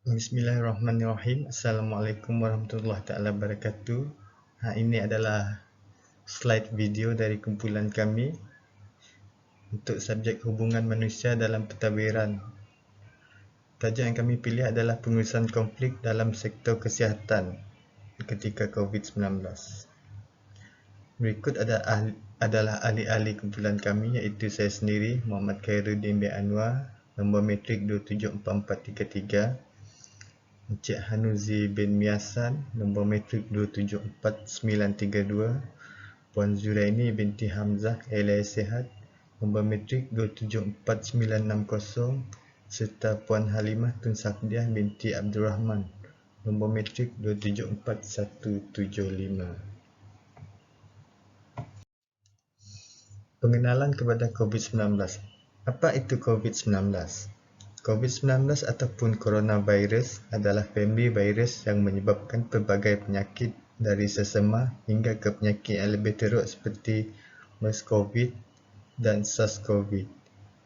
Bismillahirrahmanirrahim. Assalamualaikum warahmatullahi taala wabarakatuh. Ini adalah slide video dari kumpulan kami untuk subjek hubungan manusia dalam pentadbiran. Tajuk yang kami pilih adalah pengurusan konflik dalam sektor kesihatan ketika COVID-19. Berikut adalah ahli-ahli kumpulan kami, iaitu saya sendiri, Muhammad Khairuddin bin Anwar, nombor matrik 274433, Encik Hanuzi bin Miasan, nombor matrik 274932, Puan Zuraini binti Hamzah alias Sihat, nombor matrik 274960, serta Puan Halimah Tun Safdiah binti Abdul Rahman, nombor matrik 274175. Pengenalan kepada COVID-19. Apa itu COVID-19? COVID-19 ataupun coronavirus adalah famili virus yang menyebabkan pelbagai penyakit dari sesama hingga ke penyakit yang lebih teruk seperti MERS-CoV dan SARS-CoV.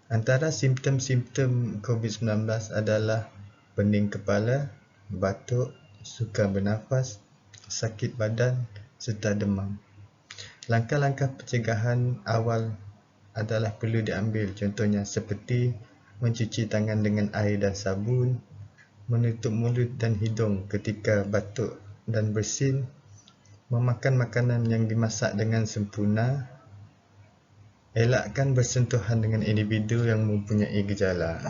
Antara simptom-simptom COVID-19 adalah pening kepala, batuk, sukar bernafas, sakit badan serta demam. Langkah-langkah pencegahan awal adalah perlu diambil, contohnya seperti mencuci tangan dengan air dan sabun, menutup mulut dan hidung ketika batuk dan bersin, memakan makanan yang dimasak dengan sempurna, elakkan bersentuhan dengan individu yang mempunyai gejala.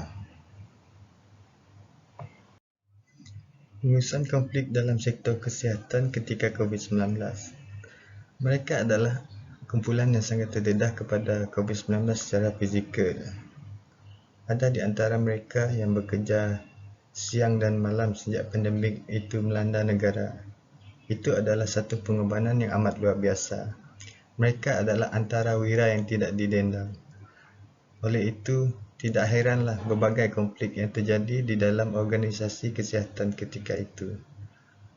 Pengurusan konflik dalam sektor kesihatan ketika COVID-19. Mereka adalah kumpulan yang sangat terdedah kepada COVID-19 secara fizikal. Ada di antara mereka yang bekerja siang dan malam sejak pandemik itu melanda negara. Itu adalah satu pengorbanan yang amat luar biasa. Mereka adalah antara wira yang tidak didendang. Oleh itu, tidak heranlah berbagai konflik yang terjadi di dalam organisasi kesihatan ketika itu.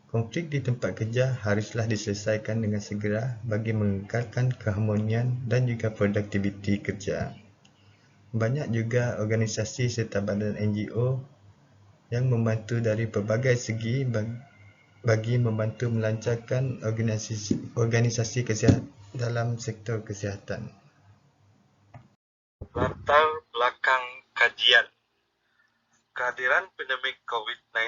Konflik di tempat kerja haruslah diselesaikan dengan segera bagi mengekalkan keharmonian dan juga produktiviti kerja. Banyak juga organisasi serta badan NGO yang membantu dari pelbagai segi bagi membantu melancarkan organisasi kesihatan dalam sektor kesihatan. Latar belakang kajian. Kehadiran pandemik COVID-19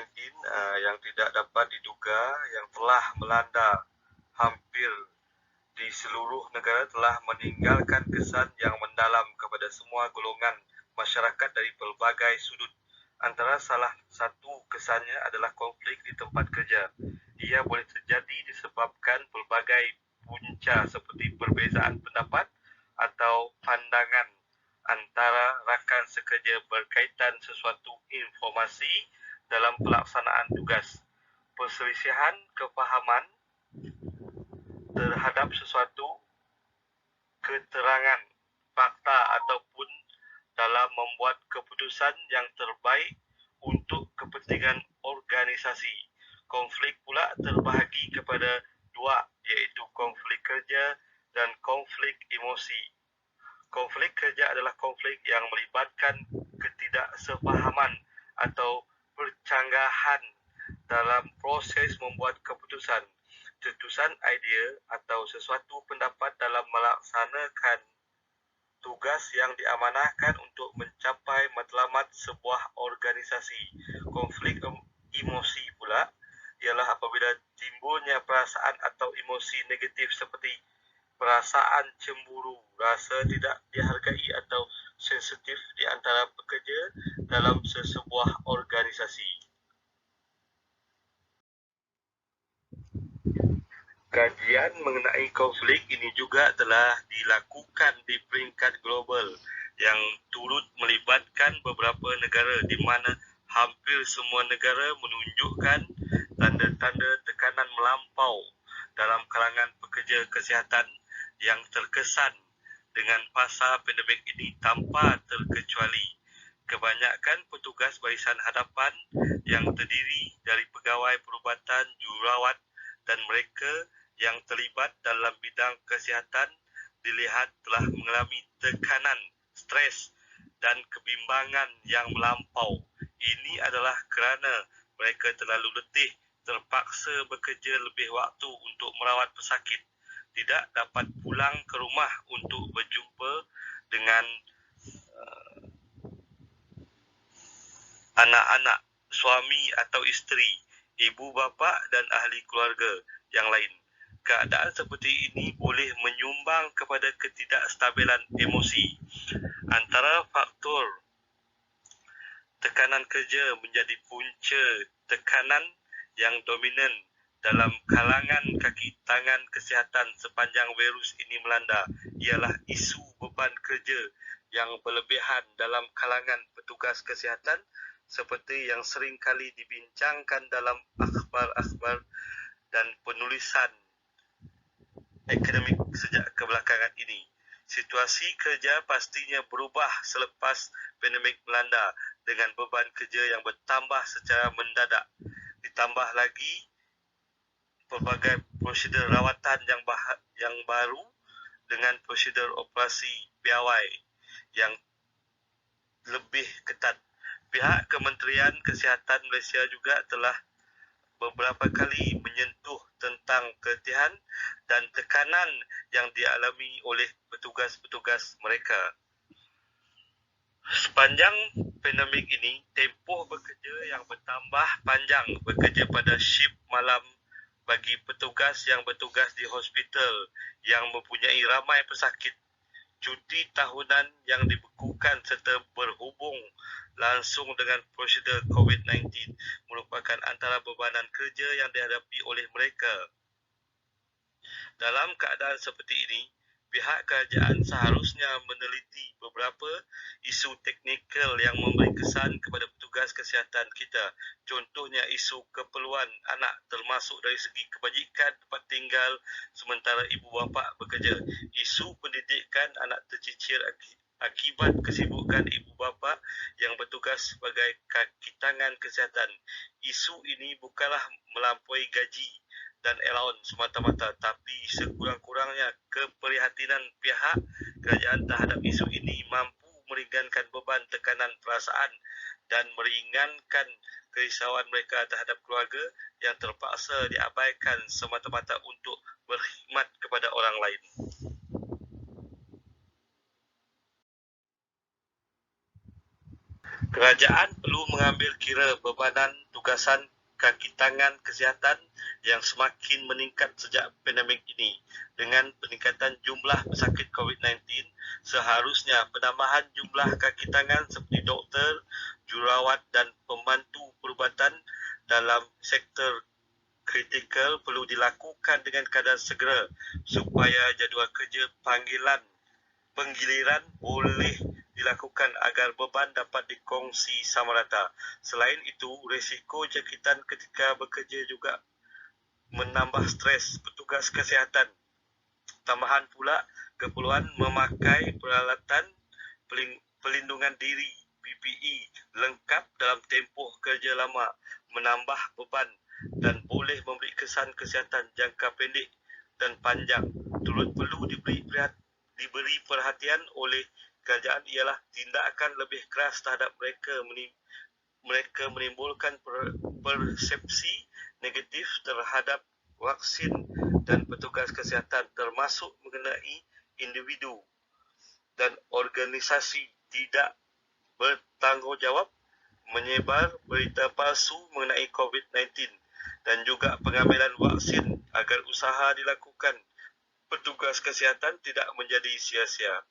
yang tidak dapat diduga yang telah melanda hampir di seluruh negara telah meninggalkan kesan yang mendalam kepada semua golongan masyarakat dari pelbagai sudut. Antara salah satu kesannya adalah konflik di tempat kerja. Ia boleh terjadi disebabkan pelbagai punca seperti perbezaan pendapat atau pandangan antara rakan sekerja berkaitan sesuatu informasi dalam pelaksanaan tugas, perselisihan kefahaman terhadap sesuatu keterangan fakta ataupun dalam membuat keputusan yang terbaik untuk kepentingan organisasi. Konflik pula terbahagi kepada dua, iaitu konflik kerja dan konflik emosi. Konflik kerja adalah konflik yang melibatkan ketidaksefahaman atau percanggahan dalam proses membuat keputusan, cetusan idea atau sesuatu pendapat dalam melaksanakan tugas yang diamanahkan untuk mencapai matlamat sebuah organisasi. Konflik emosi pula ialah apabila timbulnya perasaan atau emosi negatif seperti perasaan cemburu, rasa tidak dihargai atau sensitif di antara pekerja dalam sesebuah organisasi. Kajian mengenai konflik ini juga telah dilakukan di peringkat global yang turut melibatkan beberapa negara di mana hampir semua negara menunjukkan tanda-tanda tekanan melampau dalam kalangan pekerja kesihatan yang terkesan dengan fasa pandemik ini tanpa terkecuali. Kebanyakan petugas barisan hadapan yang terdiri dari pegawai perubatan, jururawat dan mereka yang terlibat dalam bidang kesihatan dilihat telah mengalami tekanan, stres dan kebimbangan yang melampau. Ini adalah kerana Mereka terlalu letih, terpaksa bekerja lebih waktu untuk merawat pesakit, tidak dapat pulang ke rumah untuk berjumpa dengan anak-anak, suami atau isteri, ibu bapa dan ahli keluarga yang lain. Keadaan seperti ini boleh menyumbang kepada ketidakstabilan emosi. Antara faktor tekanan kerja menjadi punca tekanan yang dominan dalam kalangan kaki tangan kesihatan sepanjang virus ini melanda ialah isu beban kerja yang berlebihan dalam kalangan petugas kesihatan seperti yang sering kali dibincangkan dalam akhbar-akhbar dan penulisan akademik sejak kebelakangan ini. Situasi kerja pastinya berubah selepas pandemik melanda dengan beban kerja yang bertambah secara mendadak. Ditambah lagi pelbagai prosedur rawatan yang baru dengan prosedur operasi piawai yang lebih ketat. Pihak Kementerian Kesihatan Malaysia juga telah beberapa kali menyentuh tentang keletihan dan tekanan yang dialami oleh petugas-petugas mereka. Sepanjang pandemik ini, tempoh bekerja yang bertambah panjang, bekerja pada shift malam bagi petugas yang bertugas di hospital yang mempunyai ramai pesakit, cuti tahunan yang dibekukan serta berhubung langsung dengan prosedur COVID-19 merupakan antara bebanan kerja yang dihadapi oleh mereka. Dalam keadaan seperti ini, pihak kerajaan seharusnya meneliti beberapa isu teknikal yang memberi kesan kepada petugas kesihatan kita. Contohnya isu keperluan anak termasuk dari segi kebajikan tempat tinggal sementara ibu bapa bekerja. Isu pendidikan anak tercicir akibat kesibukan ibu bapa yang bertugas sebagai kaki tangan kesihatan. Isu ini bukanlah melampaui gaji dan allowance semata-mata, tapi sekurang-kurangnya keprihatinan pihak kerajaan terhadap isu ini mampu meringankan beban tekanan perasaan dan meringankan kerisauan mereka terhadap keluarga yang terpaksa diabaikan semata-mata untuk berkhidmat kepada orang lain. Kerajaan perlu mengambil kira bebanan tugasan kaki tangan kesihatan yang semakin meningkat sejak pandemik ini. Dengan peningkatan jumlah pesakit COVID-19, seharusnya penambahan jumlah kaki tangan seperti doktor, jururawat dan pembantu perubatan dalam sektor kritikal perlu dilakukan dengan keadaan segera supaya jadual kerja penggiliran boleh dilakukan agar beban dapat dikongsi sama rata. Selain itu, risiko jangkitan ketika bekerja juga menambah stres petugas kesihatan. Tambahan pula keperluan memakai peralatan pelindungan diri PPE lengkap dalam tempoh kerja lama menambah beban dan boleh memberi kesan kesihatan jangka pendek dan panjang. Turut perlu diberi perhatian oleh kerajaan ialah tindakan lebih keras terhadap mereka menimbulkan persepsi negatif terhadap vaksin dan petugas kesihatan termasuk mengenai individu dan organisasi tidak bertanggungjawab menyebar berita palsu mengenai COVID-19 dan juga pengambilan vaksin agar usaha dilakukan petugas kesihatan tidak menjadi sia-sia.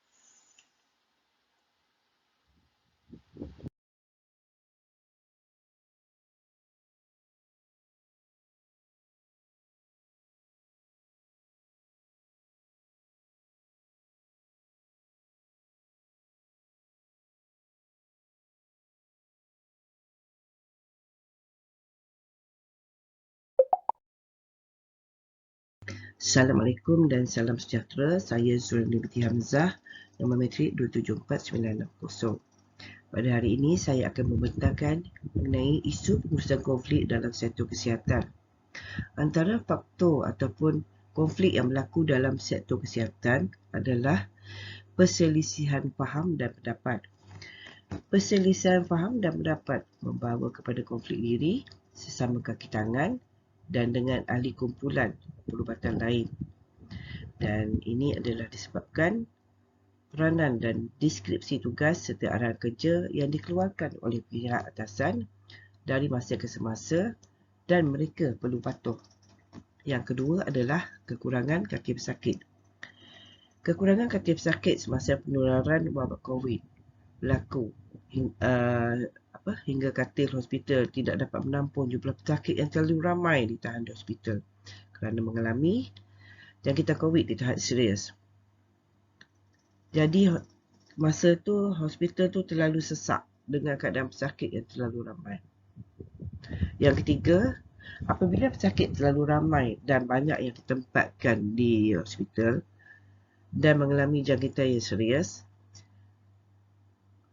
Assalamualaikum dan salam sejahtera. Saya Zulni binti Hamzah, nombor metrik 274960. Pada hari ini saya akan membentangkan mengenai isu pengurusan konflik dalam sektor kesihatan. Antara faktor ataupun konflik yang berlaku dalam sektor kesihatan adalah perselisihan faham dan pendapat. Perselisihan faham dan pendapat membawa kepada konflik diri sesama kaki tangan dan dengan ahli kumpulan perubatan lain. Dan ini adalah disebabkan peranan dan deskripsi tugas serta arahan kerja yang dikeluarkan oleh pihak atasan dari masa ke semasa dan mereka perlu patuh. Yang kedua adalah kekurangan kaki pesakit. Kekurangan kaki pesakit semasa penularan wabak COVID berlaku hingga katil hospital tidak dapat menampung jumlah pesakit yang terlalu ramai ditahan di hospital kerana mengalami jangkitan COVID di tahap serius. Jadi masa tu hospital tu terlalu sesak dengan keadaan pesakit yang terlalu ramai. Yang ketiga, apabila pesakit terlalu ramai dan banyak yang ditempatkan di hospital dan mengalami jangkitan yang serius,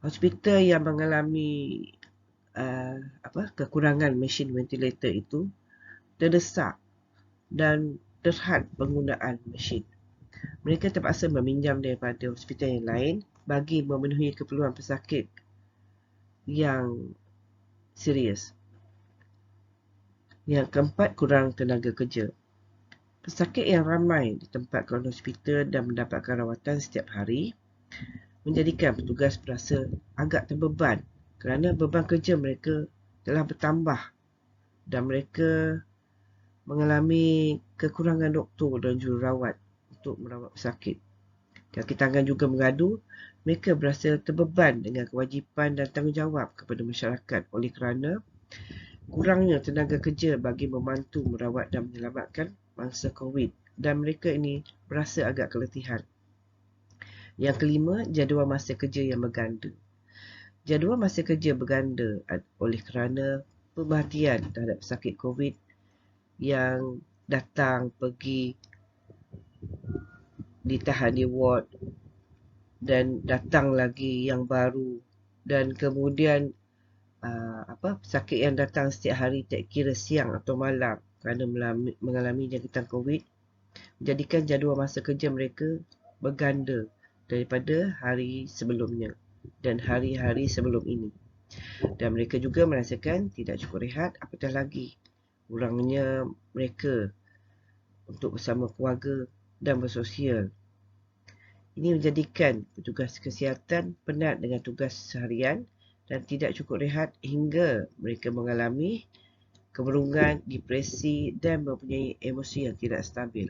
hospital yang mengalami kekurangan mesin ventilator itu terdesak dan terhad penggunaan mesin. Mereka terpaksa meminjam daripada hospital yang lain bagi memenuhi keperluan pesakit yang serius. Yang keempat, kurang tenaga kerja. Pesakit yang ramai ditempatkan di hospital dan mendapatkan rawatan setiap hari menjadikan petugas berasa agak terbeban kerana beban kerja mereka telah bertambah dan mereka mengalami kekurangan doktor dan jururawat untuk merawat pesakit. Kaki tangan juga mengadu mereka berasa terbeban dengan kewajipan dan tanggungjawab kepada masyarakat oleh kerana kurangnya tenaga kerja bagi membantu merawat dan menyelamatkan mangsa COVID dan mereka ini berasa agak keletihan. Yang kelima, jadual masa kerja yang berganda. Jadual masa kerja berganda oleh kerana perhatian terhadap pesakit COVID yang datang pergi ditahan di ward dan datang lagi yang baru dan kemudian pesakit yang datang setiap hari tak kira siang atau malam kerana mengalami jangkitan COVID menjadikan jadual masa kerja mereka berganda daripada hari sebelumnya dan hari-hari sebelum ini. Dan mereka juga merasakan tidak cukup rehat, apatah lagi kurangnya mereka untuk bersama keluarga dan bersosial. Ini menjadikan petugas kesihatan penat dengan tugas seharian dan tidak cukup rehat hingga mereka mengalami kemurungan, depresi dan mempunyai emosi yang tidak stabil.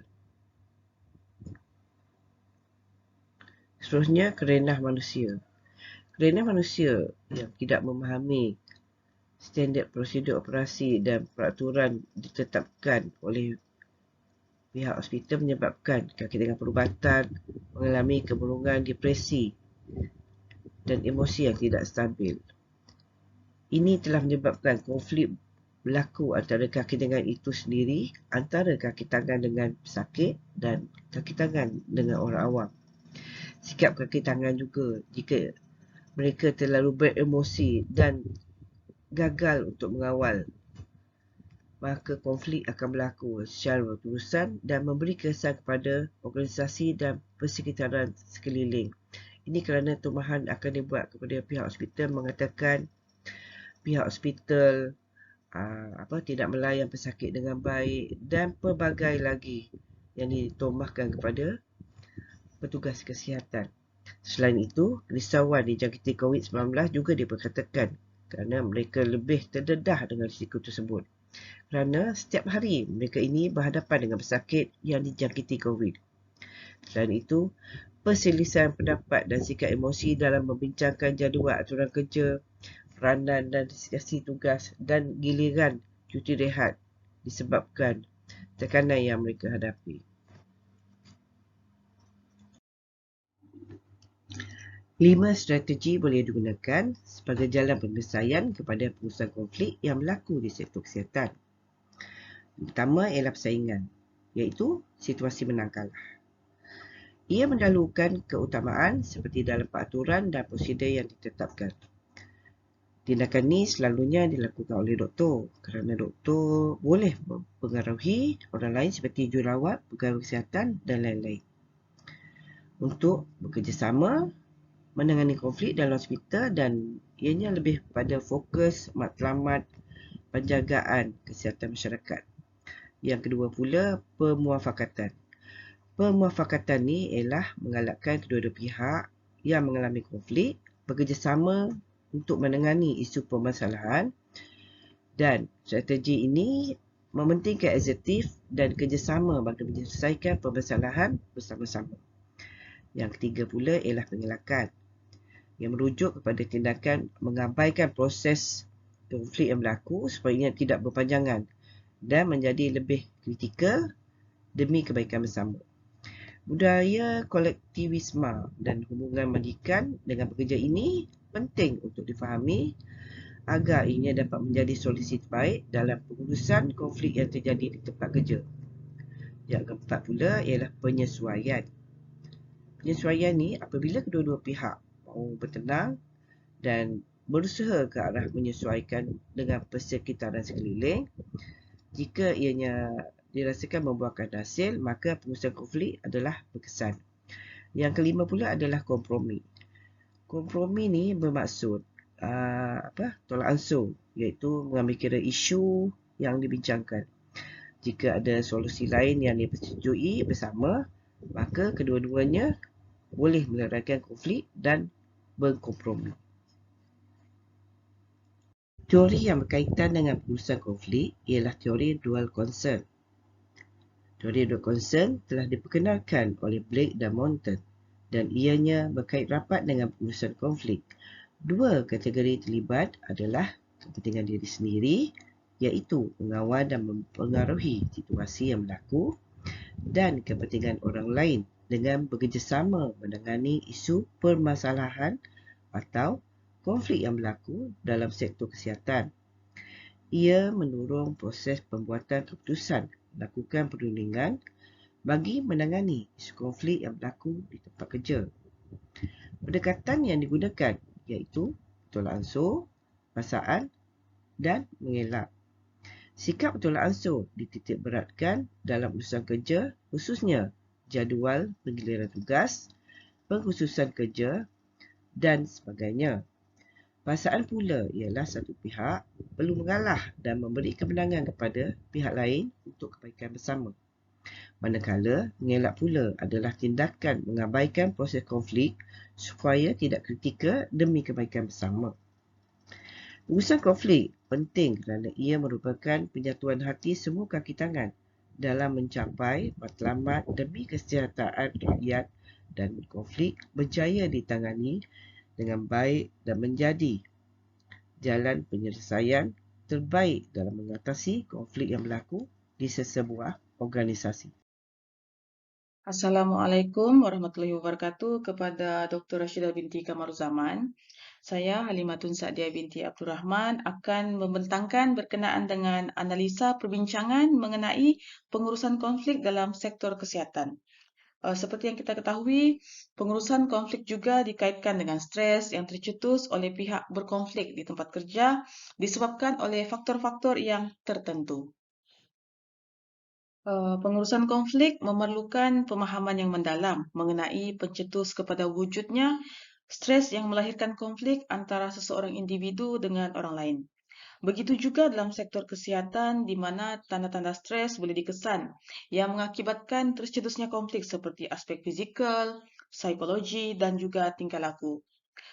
Seterusnya, kerenah manusia. Kerenah manusia yang tidak memahami standard prosedur operasi dan peraturan ditetapkan oleh pihak hospital menyebabkan kaki tangan perubatan mengalami kemurungan, depresi dan emosi yang tidak stabil. Ini telah menyebabkan konflik berlaku antara kaki tangan itu sendiri, antara kaki tangan dengan pesakit dan kaki tangan dengan orang awam. Sikap kaki tangan juga jika mereka terlalu beremosi dan gagal untuk mengawal, maka konflik akan berlaku secara berterusan dan memberi kesan kepada organisasi dan persekitaran sekeliling. Ini kerana tumahan akan dibuat kepada pihak hospital mengatakan pihak hospital tidak melayan pesakit dengan baik dan pelbagai lagi yang ditomahkan kepada petugas kesihatan. Selain itu, risauan dijangkiti COVID-19 juga diperkatakan kerana mereka lebih terdedah dengan risiko tersebut. Kerana setiap hari mereka ini berhadapan dengan pesakit yang dijangkiti COVID. Selain itu, perselisihan pendapat dan sikap emosi dalam membincangkan jadual aturan kerja, peranan dan deskripsi tugas dan giliran cuti rehat disebabkan tekanan yang mereka hadapi. 5 strategi boleh digunakan sebagai jalan penyelesaian kepada pengurusan konflik yang berlaku di sektor kesihatan. Yang pertama ialah persaingan, iaitu situasi menang kalah. Ia mendahulukan keutamaan seperti dalam peraturan dan prosedur yang ditetapkan. Tindakan ini selalunya dilakukan oleh doktor kerana doktor boleh mempengaruhi orang lain seperti jururawat, pegawai kesihatan dan lain-lain untuk bekerjasama menangani konflik dalam hospital dan ianya lebih pada fokus matlamat penjagaan kesihatan masyarakat. Yang kedua pula, pemuafakatan. Pemuafakatan ni ialah menggalakkan kedua-dua pihak yang mengalami konflik bekerjasama untuk menangani isu permasalahan, dan strategi ini mementingkan eksekutif dan kerjasama bagi menyelesaikan permasalahan bersama-sama. Yang ketiga pula ialah pengelakan, yang merujuk kepada tindakan mengabaikan proses konflik yang berlaku supaya ia tidak berpanjangan dan menjadi lebih kritikal demi kebaikan bersama. Budaya kolektivisme dan hubungan majikan dengan pekerja ini penting untuk difahami agar ianya dapat menjadi solusi terbaik dalam pengurusan konflik yang terjadi di tempat kerja. Yang keempat pula ialah penyesuaian. Penyesuaian ni apabila kedua-dua pihak mahu bertenang dan berusaha ke arah menyesuaikan dengan persekitaran sekeliling. Jika ianya dirasakan membuahkan hasil, maka pengurusan konflik adalah berkesan. Yang kelima pula adalah kompromi. Kompromi ni bermaksud tolak ansur, iaitu mengambil kira isu yang dibincangkan. Jika ada solusi lain yang dipersetujui bersama, maka kedua-duanya boleh meleraikan konflik dan berkompromi. Teori yang berkaitan dengan pengurusan konflik ialah teori dual concern. Teori dual concern telah diperkenalkan oleh Blake dan Monton dan ianya berkait rapat dengan pengurusan konflik. Dua kategori terlibat adalah kepentingan diri sendiri, iaitu mengawal dan mempengaruhi situasi yang berlaku, dan kepentingan orang lain dengan bekerjasama menangani isu permasalahan atau konflik yang berlaku dalam sektor kesihatan. Ia mendorong proses pembuatan keputusan, melakukan perundingan bagi menangani isu konflik yang berlaku di tempat kerja. Pendekatan yang digunakan iaitu tolak ansur, paksaan dan mengelak. Sikap tolak ansur dititik beratkan dalam urusan kerja, khususnya jadual penggiliran tugas, pengkhususan kerja dan sebagainya. Paksaan pula ialah satu pihak perlu mengalah dan memberi kemenangan kepada pihak lain untuk kebaikan bersama. Manakala mengelak pula adalah tindakan mengabaikan proses konflik supaya tidak kritikal demi kebaikan bersama. Urusan konflik penting kerana ia merupakan penyatuan hati semua kaki tangan dalam mencapai matlamat demi kesejahteraan rakyat, dan konflik berjaya ditangani dengan baik dan menjadi jalan penyelesaian terbaik dalam mengatasi konflik yang berlaku di sesebuah organisasi. Assalamualaikum warahmatullahi wabarakatuh kepada Dr. Rashidah binti Kamaruzaman. Saya Halimatun Sa'diah binti Abdul Rahman akan membentangkan berkenaan dengan analisa perbincangan mengenai pengurusan konflik dalam sektor kesihatan. Seperti yang kita ketahui, pengurusan konflik juga dikaitkan dengan stres yang tercetus oleh pihak berkonflik di tempat kerja disebabkan oleh faktor-faktor yang tertentu. Pengurusan konflik memerlukan pemahaman yang mendalam mengenai pencetus kepada wujudnya stres yang melahirkan konflik antara seseorang individu dengan orang lain. Begitu juga dalam sektor kesihatan di mana tanda-tanda stres boleh dikesan yang mengakibatkan tercetusnya konflik seperti aspek fizikal, psikologi dan juga tingkah laku.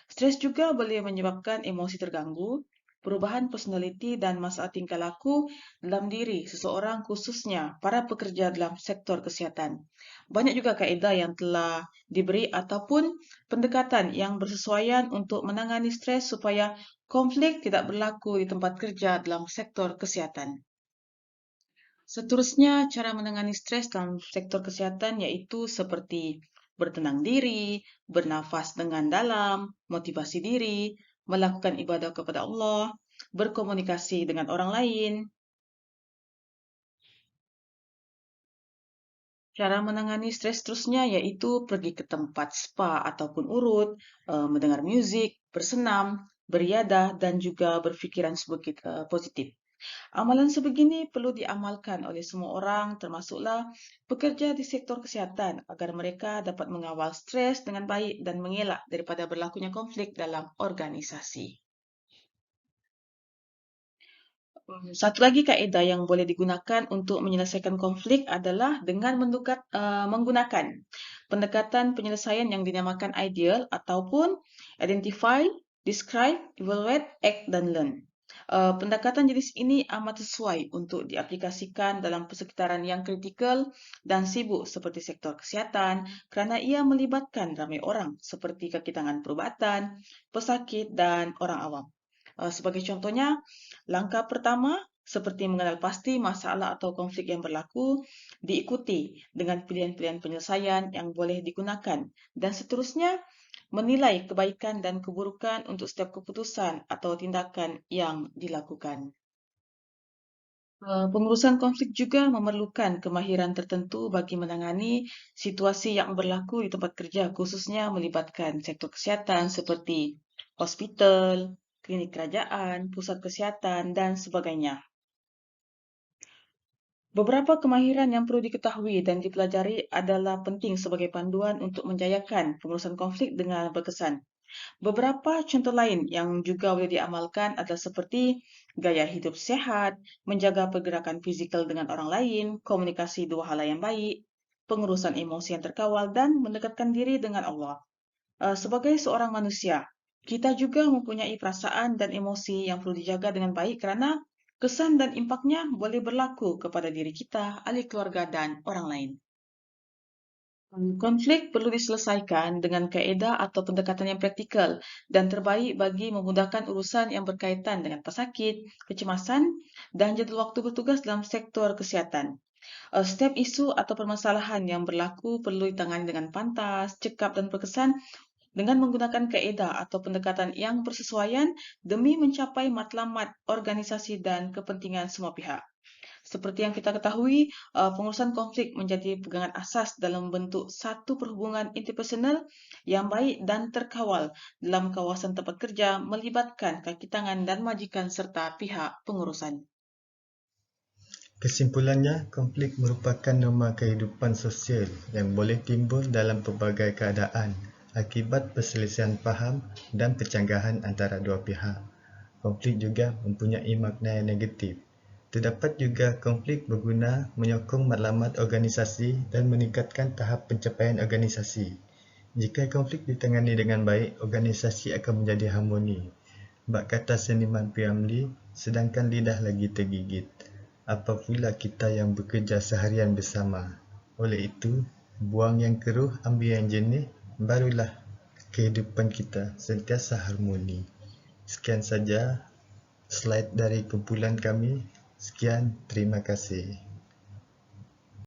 Stres juga boleh menyebabkan emosi terganggu, perubahan personaliti dan masalah tingkah laku dalam diri seseorang, khususnya para pekerja dalam sektor kesihatan. Banyak juga kaedah yang telah diberi ataupun pendekatan yang bersesuaian untuk menangani stres supaya konflik tidak berlaku di tempat kerja dalam sektor kesihatan. Seterusnya, cara menangani stres dalam sektor kesihatan yaitu seperti bertenang diri, bernafas dengan dalam, motivasi diri, melakukan ibadah kepada Allah, berkomunikasi dengan orang lain. Cara menangani stres seterusnya yaitu pergi ke tempat spa ataupun urut, mendengar muzik, bersenam, beriadah, dan juga berfikiran positif. Amalan sebegini perlu diamalkan oleh semua orang, termasuklah pekerja di sektor kesihatan, agar mereka dapat mengawal stres dengan baik dan mengelak daripada berlakunya konflik dalam organisasi. Satu lagi kaedah yang boleh digunakan untuk menyelesaikan konflik adalah dengan menggunakan pendekatan penyelesaian yang dinamakan ideal ataupun identify, describe, evaluate, act, dan learn. Pendekatan jenis ini amat sesuai untuk diaplikasikan dalam persekitaran yang kritikal dan sibuk seperti sektor kesihatan kerana ia melibatkan ramai orang seperti kaki tangan perubatan, pesakit, dan orang awam. Sebagai contohnya, langkah pertama seperti mengenal pasti masalah atau konflik yang berlaku, diikuti dengan pilihan-pilihan penyelesaian yang boleh digunakan, dan seterusnya menilai kebaikan dan keburukan untuk setiap keputusan atau tindakan yang dilakukan. Pengurusan konflik juga memerlukan kemahiran tertentu bagi menangani situasi yang berlaku di tempat kerja, khususnya melibatkan sektor kesihatan seperti hospital, klinik kerajaan, pusat kesihatan, dan sebagainya. Beberapa kemahiran yang perlu diketahui dan dipelajari adalah penting sebagai panduan untuk menjayakan pengurusan konflik dengan berkesan. Beberapa contoh lain yang juga boleh diamalkan adalah seperti gaya hidup sehat, menjaga pergerakan fizikal dengan orang lain, komunikasi dua hala yang baik, pengurusan emosi yang terkawal, dan mendekatkan diri dengan Allah. Sebagai seorang manusia, kita juga mempunyai perasaan dan emosi yang perlu dijaga dengan baik kerana kesan dan impaknya boleh berlaku kepada diri kita, ahli keluarga, dan orang lain. Konflik perlu diselesaikan dengan kaedah atau pendekatan yang praktikal dan terbaik bagi memudahkan urusan yang berkaitan dengan pesakit, kecemasan, dan jadual waktu bertugas dalam sektor kesihatan. Setiap isu atau permasalahan yang berlaku perlu ditangani dengan pantas, cekap, dan berkesan dengan menggunakan kaedah atau pendekatan yang bersesuaian demi mencapai matlamat organisasi dan kepentingan semua pihak. Seperti yang kita ketahui, pengurusan konflik menjadi pegangan asas dalam membentuk satu perhubungan interpersonal yang baik dan terkawal dalam kawasan tempat kerja melibatkan kaki tangan dan majikan serta pihak pengurusan. Kesimpulannya, konflik merupakan norma kehidupan sosial yang boleh timbul dalam pelbagai keadaan akibat perselisihan faham dan percanggahan antara dua pihak. Konflik juga mempunyai makna yang negatif. Terdapat juga konflik berguna menyokong matlamat organisasi dan meningkatkan tahap pencapaian organisasi. Jika konflik ditangani dengan baik, organisasi akan menjadi harmoni. Bak kata seniman P.Ramlee, sedangkan lidah lagi tergigit. Apa pula kita yang bekerja seharian bersama. Oleh itu, buang yang keruh, ambil yang jernih, barulah kehidupan kita sentiasa harmoni. Sekian saja slide dari kumpulan kami. Sekian, terima kasih.